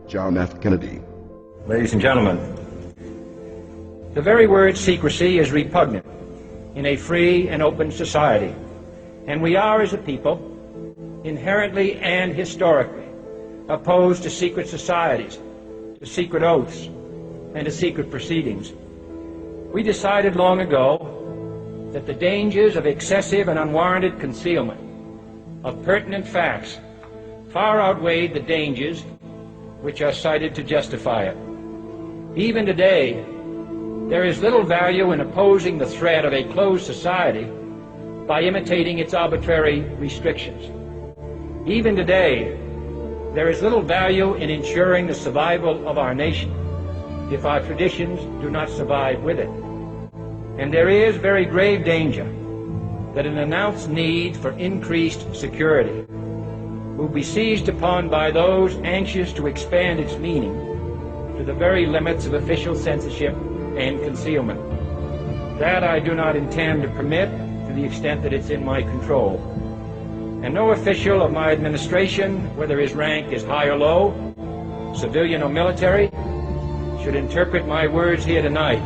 John F. Kennedy. Ladies and gentlemen, the very word secrecy is repugnant in a free and open society, and we are, as a people, inherently and historically opposed to secret societies, to secret oaths, and to secret proceedings. We decided long ago that the dangers of excessive and unwarranted concealment of pertinent facts far outweighed the dangers which are cited to justify it. Even today, there is little value in opposing the threat of a closed society by imitating its arbitrary restrictions. Even today, there is little value in ensuring the survival of our nation if our traditions do not survive with it. And there is very grave danger that an announced need for increased security will be seized upon by those anxious to expand its meaning to the very limits of official censorship and concealment. That I do not intend to permit to the extent that it's in my control. And no official of my administration, whether his rank is high or low, civilian or military, should interpret my words here tonight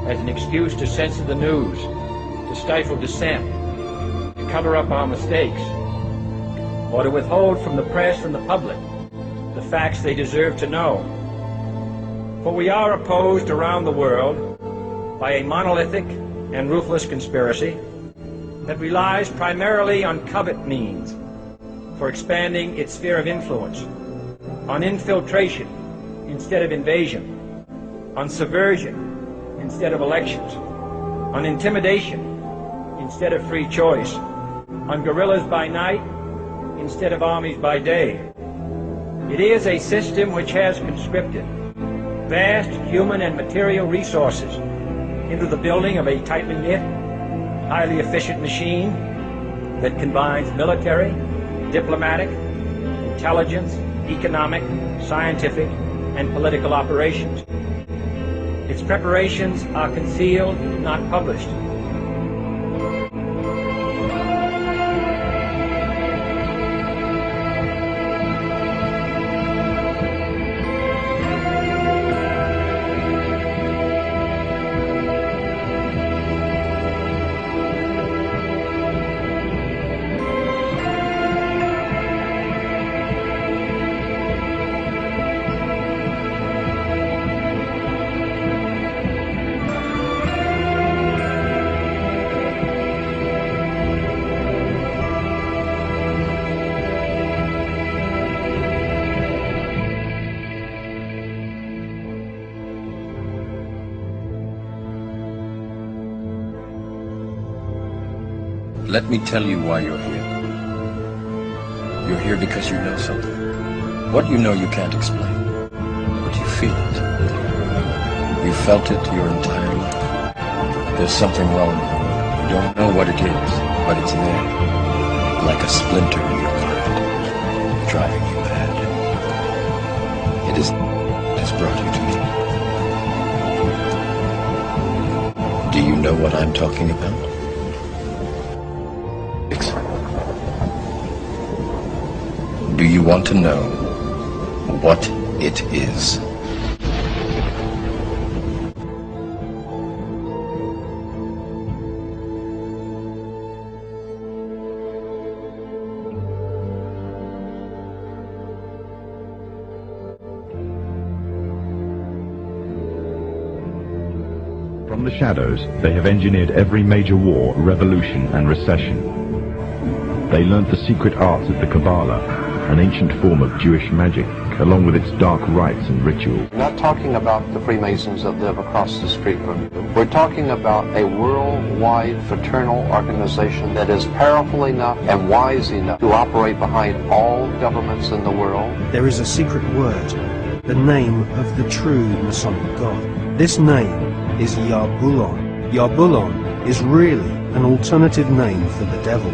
as an excuse to censor the news, to stifle dissent, to cover up our mistakes, or to withhold from the press and the public the facts they deserve to know. For we are opposed around the world by a monolithic and ruthless conspiracy that relies primarily on covert means for expanding its sphere of influence, on infiltration instead of invasion, on subversion instead of elections, on intimidation instead of free choice, on guerrillas by night instead of armies by day. It is a system which has conscripted vast human and material resources into the building of a tightly knit, highly efficient machine that combines military, diplomatic, intelligence, economic, scientific, and political operations. Its preparations are concealed, not published. Let me tell you why you're here. You're here because you know something. What you know you can't explain, but you feel it. You felt it your entire life. There's something wrong. You don't know what it is, but it's there, like a splinter in your mind, driving you mad. It has brought you to me. Do you know what I'm talking about? Do you want to know what it is? From the shadows, they have engineered every major war, revolution, and recession. They learnt the secret arts of the Kabbalah, an ancient form of Jewish magic, along with its dark rites and rituals. We're not talking about the Freemasons that live across the street from you. We're talking about a worldwide fraternal organization that is powerful enough and wise enough to operate behind all governments in the world. There is a secret word, the name of the true Masonic God. This name is Yarbulon. Yarbulon is really an alternative name for the devil.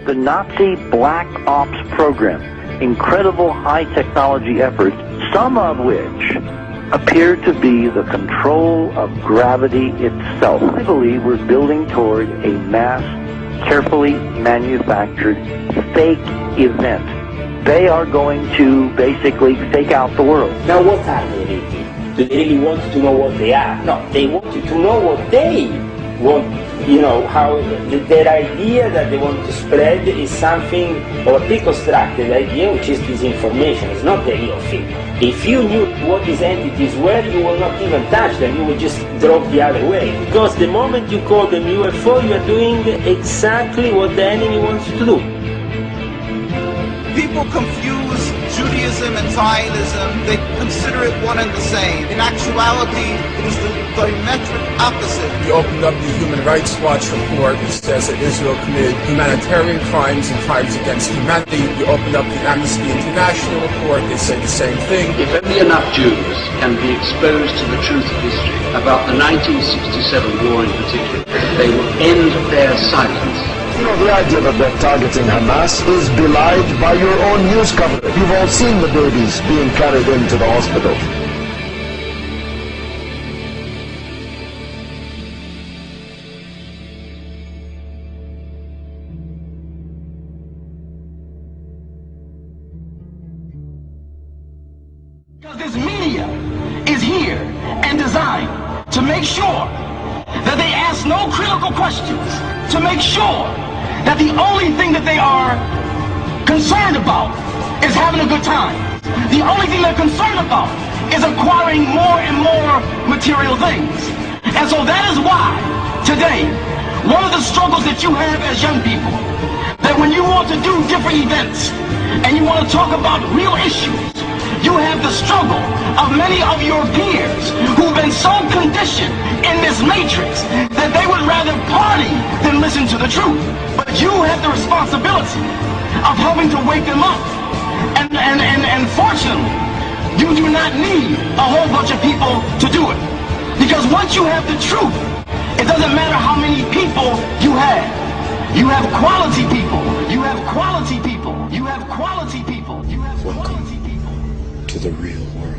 the Nazi Black Ops program. Incredible high technology efforts, some of which appear to be the control of gravity itself. I believe we're building toward a mass, carefully manufactured fake event. They are going to basically fake out the world. Now what are they really? Do they really want to know what they are? No, they want you to know what they want, you know, how their idea that they want to spread is something of a pre-constructed idea, which is disinformation. It's not the real thing. If you knew what these entities were, you will not even touch them. You will just drop the other way. Because the moment you call them UFO, you are doing exactly what the enemy wants you to do. People confuse Judaism and Zionism. They consider it one and the same. In actuality, it is the diametric opposite. You opened up the Human Rights Watch report, which says that Israel committed humanitarian crimes and crimes against humanity. You opened up the Amnesty International report, they say the same thing. If only enough Jews can be exposed to the truth of history about the 1967 war in particular, they will end their silence. You know, the idea that they're targeting Hamas is belied by your own news coverage. You've all seen the babies being carried into the hospital. Because this media is here and designed to make sure that they ask no critical questions, to make sure that the only thing that they are concerned about is having a good time. The only thing they're concerned about is acquiring more and more material things. And so that is why today, one of the struggles that you have as young people, that when you want to do different events and you want to talk about real issues, you have the struggle of many of your peers who've been so conditioned in this matrix that they would rather party than listen to the truth. But you have the responsibility of helping to wake them up. And fortunately, you do not need a whole bunch of people to do it. Because once you have the truth, it doesn't matter how many people you have. You have quality people. You have quality people. You have quality people. You have quality people. To the real world.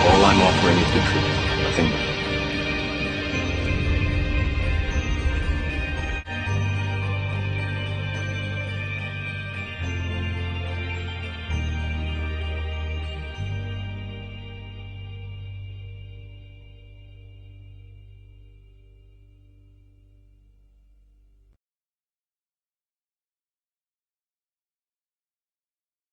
All I'm offering is the truth.